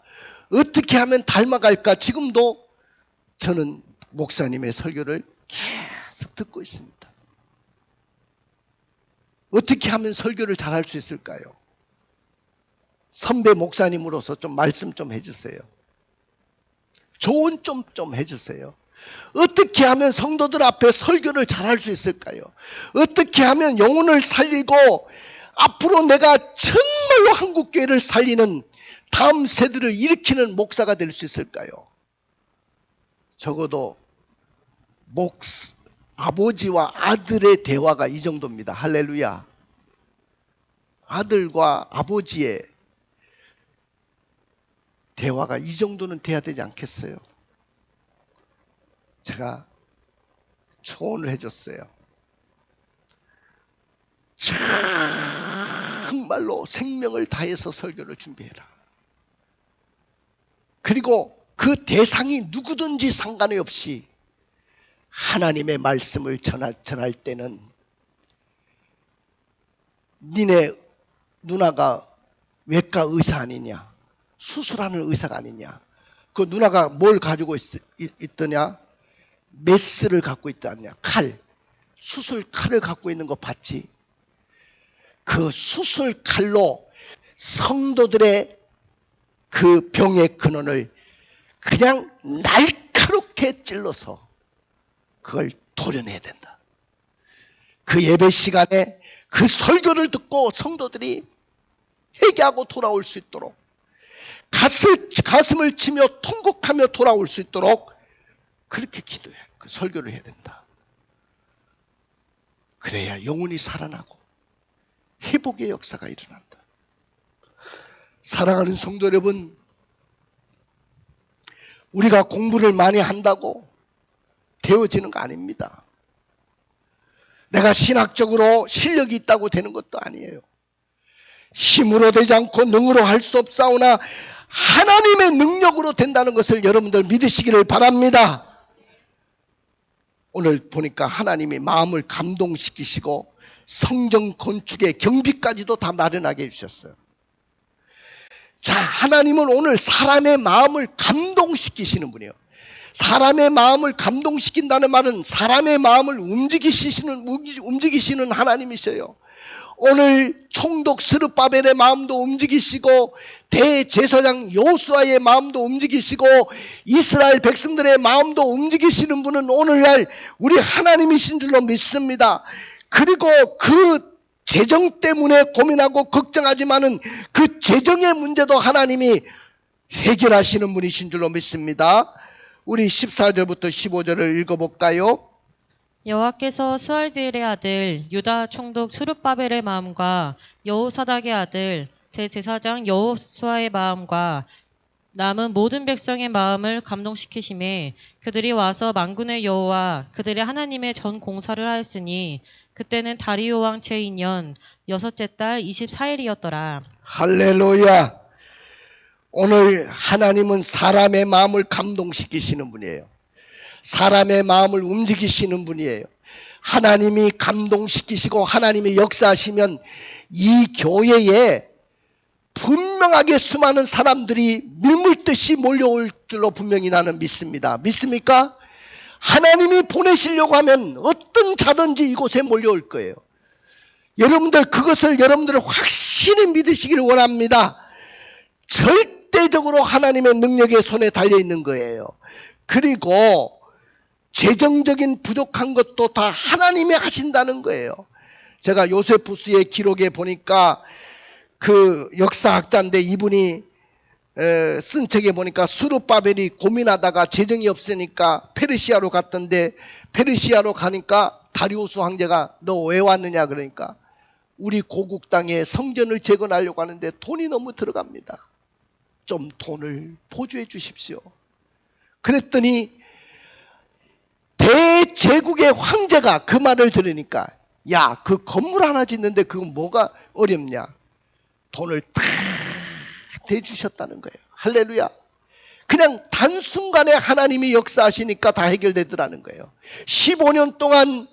어떻게 하면 닮아갈까? 지금도 저는 목사님의 설교를 계속 듣고 있습니다. 어떻게 하면 설교를 잘할 수 있을까요? 선배 목사님으로서 좀 말씀 좀 해주세요. 조언 좀 해주세요. 어떻게 하면 성도들 앞에 설교를 잘할 수 있을까요? 어떻게 하면 영혼을 살리고 앞으로 내가 정말로 한국교회를 살리는 다음 세대를 일으키는 목사가 될 수 있을까요? 적어도 아버지와 아들의 대화가 이 정도입니다. 할렐루야. 아들과 아버지의 대화가 이 정도는 돼야 되지 않겠어요? 제가 조언을 해줬어요. 정말로 생명을 다해서 설교를 준비해라. 그리고 그 대상이 누구든지 상관이 없이 하나님의 말씀을 전할 때는 니네 누나가 외과 의사 아니냐, 수술하는 의사가 아니냐, 그 누나가 뭘 가지고 있더냐, 메스를 갖고 있다냐, 수술 칼을 갖고 있는 거 봤지? 그 수술 칼로 성도들의 그 병의 근원을 그냥 날카롭게 찔러서 그걸 도려내야 된다. 그 예배 시간에 그 설교를 듣고 성도들이 회개하고 돌아올 수 있도록 가슴을 치며 통곡하며 돌아올 수 있도록 그렇게 기도해. 그 설교를 해야 된다. 그래야 영혼이 살아나고 회복의 역사가 일어난다. 사랑하는 성도 여러분, 우리가 공부를 많이 한다고 되어지는 거 아닙니다. 내가 신학적으로 실력이 있다고 되는 것도 아니에요. 힘으로 되지 않고 능으로 할 수 없사오나 하나님의 능력으로 된다는 것을 여러분들 믿으시기를 바랍니다. 오늘 보니까 하나님이 마음을 감동시키시고 성전 건축의 경비까지도 다 마련하게 해주셨어요. 자, 하나님은 오늘 사람의 마음을 감동시키시는 분이에요. 사람의 마음을 감동시킨다는 말은 사람의 마음을 움직이시는 하나님이셔요. 오늘 총독 스룹바벨의 마음도 움직이시고 대제사장 요수아의 마음도 움직이시고 이스라엘 백성들의 마음도 움직이시는 분은 오늘날 우리 하나님이신 줄로 믿습니다. 그리고 그 재정 때문에 고민하고 걱정하지만은 그 재정의 문제도 하나님이 해결하시는 분이신 줄로 믿습니다. 우리 14절부터 15절을 읽어볼까요? 여호와께서 스알디엘의 아들 유다 총독 스룹바벨의 마음과 여호사닥의 아들 대제사장 여호수아의 마음과 남은 모든 백성의 마음을 감동시키심에 그들이 와서 만군의 여호와 그들의 하나님의 전 공사를 하였으니 그때는 다리오 왕 제2년 여섯째 달 24일이었더라. 할렐루야. 오늘 하나님은 사람의 마음을 감동시키시는 분이에요. 사람의 마음을 움직이시는 분이에요. 하나님이 감동시키시고 하나님이 역사하시면 이 교회에 분명하게 수많은 사람들이 밀물듯이 몰려올 줄로 분명히 나는 믿습니다. 믿습니까? 하나님이 보내시려고 하면 어떤 자든지 이곳에 몰려올 거예요. 여러분들 그것을 여러분들 확실히 믿으시기를 원합니다. 절대적으로 하나님의 능력의 손에 달려있는 거예요. 그리고 재정적인 부족한 것도 다 하나님이 하신다는 거예요. 제가 요세푸스의 기록에 보니까 그 역사학자인데 이분이 쓴 책에 보니까 스룹바벨이 고민하다가 재정이 없으니까 페르시아로 갔던데 페르시아로 가니까 다리우스 황제가 너 왜 왔느냐 그러니까 우리 고국 땅에 성전을 재건하려고 하는데 돈이 너무 들어갑니다. 좀 돈을 보조해 주십시오. 그랬더니 대제국의 황제가 그 말을 들으니까 야, 그 건물 하나 짓는데 그건 뭐가 어렵냐. 돈을 다 대주셨다는 거예요. 할렐루야. 그냥 단순간에 하나님이 역사하시니까 다 해결되더라는 거예요. 15년 동안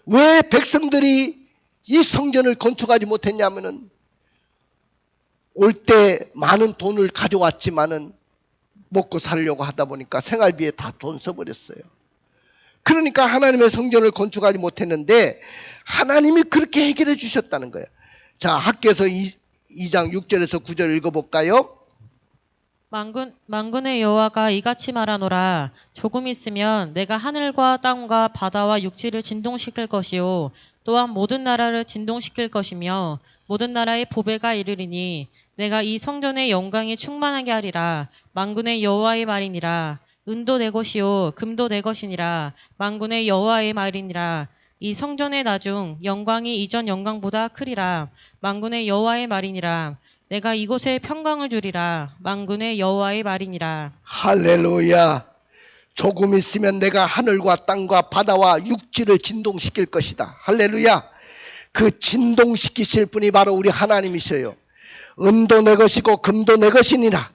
왜 백성들이 이 성전을 건축하지 못했냐면은 올 때 많은 돈을 가져왔지만은 먹고 살려고 하다 보니까 생활비에 다 돈 써버렸어요. 그러니까 하나님의 성전을 건축하지 못했는데 하나님이 그렇게 해결해 주셨다는 거예요. 자, 학개서 2장 6절에서 9절 읽어볼까요? 만군의 여호와가 이같이 말하노라. 조금 있으면 내가 하늘과 땅과 바다와 육지를 진동시킬 것이요 또한 모든 나라를 진동시킬 것이며 모든 나라의 보배가 이르리니 내가 이 성전의 영광이 충만하게 하리라. 만군의 여호와의 말이니라. 은도 내 것이요 금도 내 것이니라. 만군의 여호와의 말이니라. 이 성전의 나중 영광이 이전 영광보다 크리라. 만군의 여호와의 말이니라. 내가 이곳에 평강을 주리라. 만군의 여호와의 말이니라. 할렐루야. 조금 있으면 내가 하늘과 땅과 바다와 육지를 진동시킬 것이다. 할렐루야. 그 진동시키실 분이 바로 우리 하나님이셔요. 은도 내 것이고 금도 내 것이니라.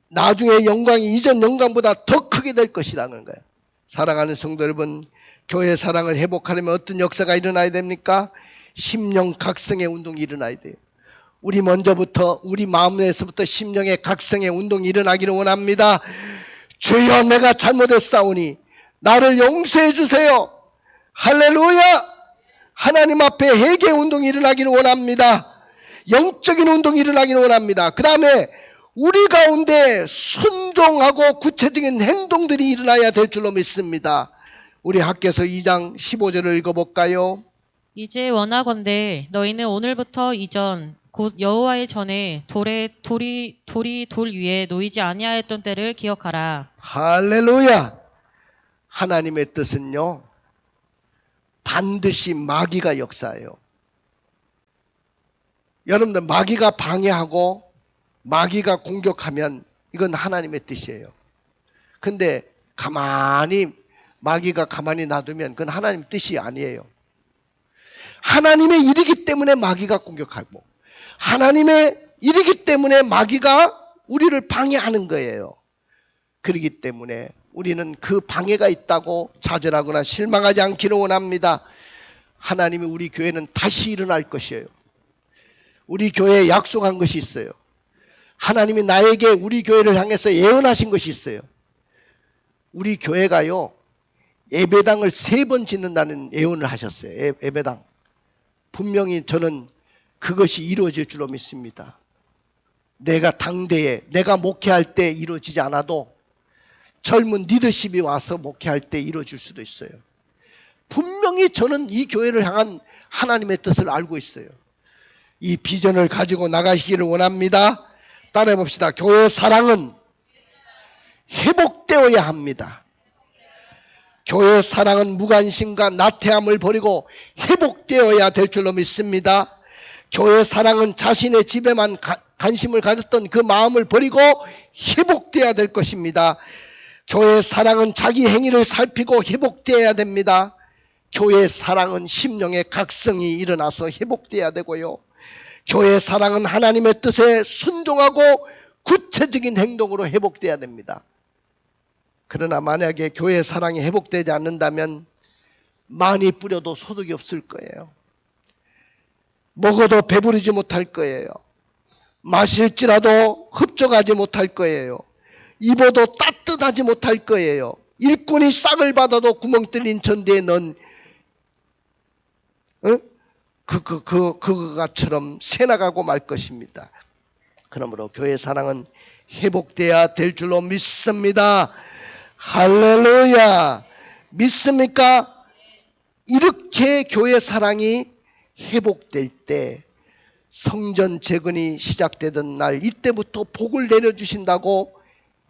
나중에 영광이 이전 영광보다 더 크게 될 것이라는 거예요. 사랑하는 성도 여러분, 교회 사랑을 회복하려면 어떤 역사가 일어나야 됩니까? 심령 각성의 운동이 일어나야 돼요. 우리 먼저부터 우리 마음에서부터 심령의 각성의 운동이 일어나기를 원합니다. 주여 내가 잘못했사오니 나를 용서해 주세요. 할렐루야. 하나님 앞에 회개 운동이 일어나기를 원합니다. 영적인 운동이 일어나기를 원합니다. 그 다음에 우리 가운데 순종하고 구체적인 행동들이 일어나야 될 줄로 믿습니다. 우리 학개서 2장 15절을 읽어볼까요? 이제 원하건대 너희는 오늘부터 이전 곧 여호와의 전에 돌이 돌 위에 놓이지 아니하였던 때를 기억하라. 할렐루야. 하나님의 뜻은요, 반드시 마귀가 역사해요. 여러분들, 마귀가 방해하고 마귀가 공격하면 이건 하나님의 뜻이에요. 근데 마귀가 가만히 놔두면 그건 하나님의 뜻이 아니에요. 하나님의 일이기 때문에 마귀가 공격하고, 하나님의 일이기 때문에 마귀가 우리를 방해하는 거예요. 그렇기 때문에 우리는 그 방해가 있다고 좌절하거나 실망하지 않기를 원합니다. 하나님이 우리 교회는 다시 일어날 것이에요. 우리 교회에 약속한 것이 있어요. 하나님이 나에게 우리 교회를 향해서 예언하신 것이 있어요. 우리 교회가요, 예배당을 3번 짓는다는 예언을 하셨어요. 예배당. 분명히 저는 그것이 이루어질 줄로 믿습니다. 내가 당대에, 내가 목회할 때 이루어지지 않아도 젊은 리더십이 와서 목회할 때 이루어질 수도 있어요. 분명히 저는 이 교회를 향한 하나님의 뜻을 알고 있어요. 이 비전을 가지고 나가시기를 원합니다. 따라해 봅시다. 교회 사랑은 회복되어야 합니다. 교회 사랑은 무관심과 나태함을 버리고 회복되어야 될 줄로 믿습니다. 교회 사랑은 자신의 집에만 관심을 가졌던 그 마음을 버리고 회복되어야 될 것입니다. 교회 사랑은 자기 행위를 살피고 회복되어야 됩니다. 교회 사랑은 심령의 각성이 일어나서 회복되어야 되고요. 교회 사랑은 하나님의 뜻에 순종하고 구체적인 행동으로 회복되어야 됩니다. 그러나 만약에 교회 사랑이 회복되지 않는다면 많이 뿌려도 소득이 없을 거예요. 먹어도 배부르지 못할 거예요. 마실지라도 흡족하지 못할 거예요. 입어도 따뜻하지 못할 거예요. 일꾼이 싹을 받아도 구멍 뚫린 전대에 넣은 그거처럼 새나가고 말 것입니다. 그러므로 교회 사랑은 회복돼야 될 줄로 믿습니다. 할렐루야. 믿습니까? 이렇게 교회 사랑이 회복될 때 성전 재건이 시작되던 날, 이때부터 복을 내려주신다고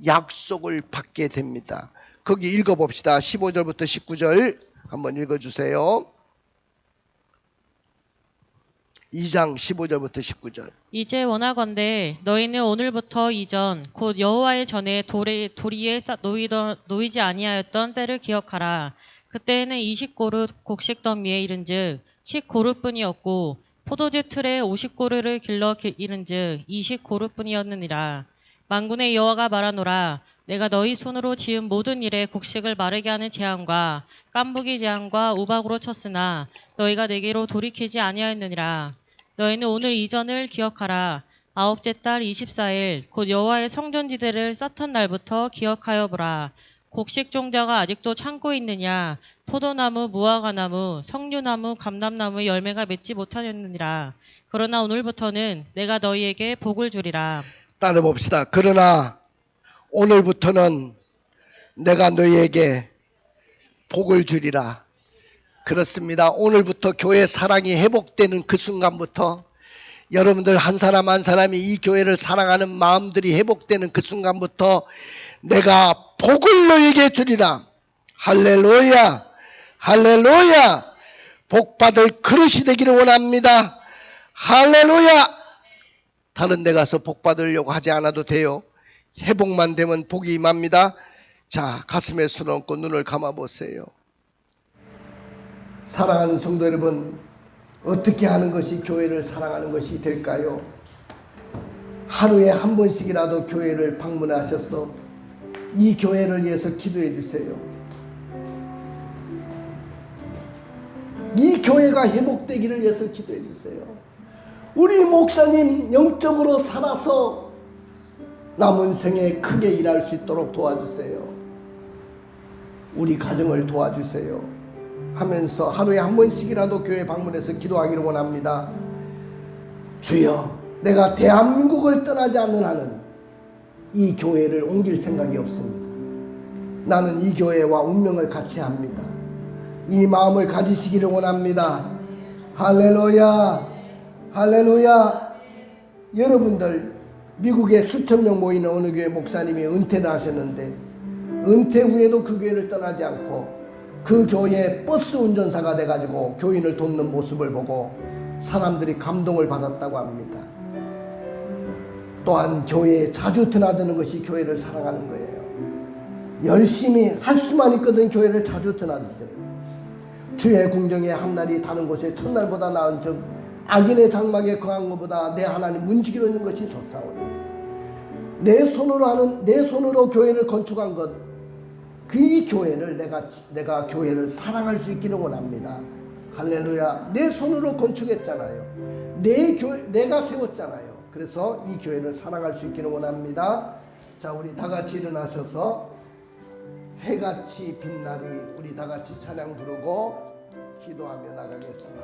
약속을 받게 됩니다. 거기 읽어봅시다. 15절부터 19절 한번 읽어주세요. 2장 15절부터 19절. 이제 원하건대 너희는 오늘부터 이전 곧 여호와의 전에 돌 위에 놓이지 아니하였던 때를 기억하라. 그때에는 20고루 곡식 더미에 이른즉 10고루뿐이었고 포도즙 틀에 50고루를 길러 이른즉 20고루뿐이었느니라. 만군의 여호와가 말하노라. 내가 너희 손으로 지은 모든 일에 곡식을 마르게 하는 재앙과 깐부기 재앙과 우박으로 쳤으나 너희가 내게로 돌이키지 아니하였느니라. 너희는 오늘 이전을 기억하라. 아홉째 달 24일 곧 여호와의 성전지대를 쌓던 날부터 기억하여 보라. 곡식 종자가 아직도 창고에 있느냐? 포도나무, 무화과나무, 석류나무, 감람나무의 열매가 맺지 못하였느니라. 그러나 오늘부터는 내가 너희에게 복을 주리라. 따라 봅시다. 그러나 오늘부터는 내가 너희에게 복을 주리라. 그렇습니다. 오늘부터 교회 사랑이 회복되는 그 순간부터, 여러분들 한 사람 한 사람이 이 교회를 사랑하는 마음들이 회복되는 그 순간부터 내가 복을 너희에게 주리라. 할렐루야. 할렐루야. 복받을 그릇이 되기를 원합니다. 할렐루야. 다른 데 가서 복받으려고 하지 않아도 돼요. 회복만 되면 복이 임합니다. 자, 가슴에 손 얹고 눈을 감아보세요. 사랑하는 성도 여러분, 어떻게 하는 것이 교회를 사랑하는 것이 될까요? 하루에 한 번씩이라도 교회를 방문하셔서 이 교회를 위해서 기도해 주세요. 이 교회가 회복되기를 위해서 기도해 주세요. 우리 목사님 영적으로 살아서 남은 생에 크게 일할 수 있도록 도와주세요. 우리 가정을 도와주세요 하면서 하루에 한 번씩이라도 교회 방문해서 기도하기를 원합니다. 주여, 내가 대한민국을 떠나지 않는 한은 이 교회를 옮길 생각이 없습니다. 나는 이 교회와 운명을 같이 합니다. 이 마음을 가지시기를 원합니다. 할렐루야, 할렐루야. 여러분들 미국에 수천 명 모이는 어느 교회 목사님이 은퇴를 하셨는데 은퇴 후에도 그 교회를 떠나지 않고 그 교회의 버스 운전사가 돼가지고 교인을 돕는 모습을 보고 사람들이 감동을 받았다고 합니다. 또한 교회에 자주 드나드는 것이 교회를 사랑하는 거예요. 열심히 할 수만 있거든 교회를 자주 드나드세요. 주의 궁정의 한날이 다른 곳에 첫날보다 나은 즉 악인의 장막에 거한 것보다 내 하나님 문지기로 있는 것이 좋사오니 내 손으로 교회를 건축한 것 그 교회를 내가 교회를 사랑할 수 있기를 원합니다. 할렐루야. 내 손으로 건축했잖아요. 내가 세웠잖아요. 그래서 이 교회를 사랑할 수 있기를 원합니다. 자, 우리 다 같이 일어나셔서 해같이 빛나리 우리 다 같이 찬양 부르고 기도하며 나가겠습니다.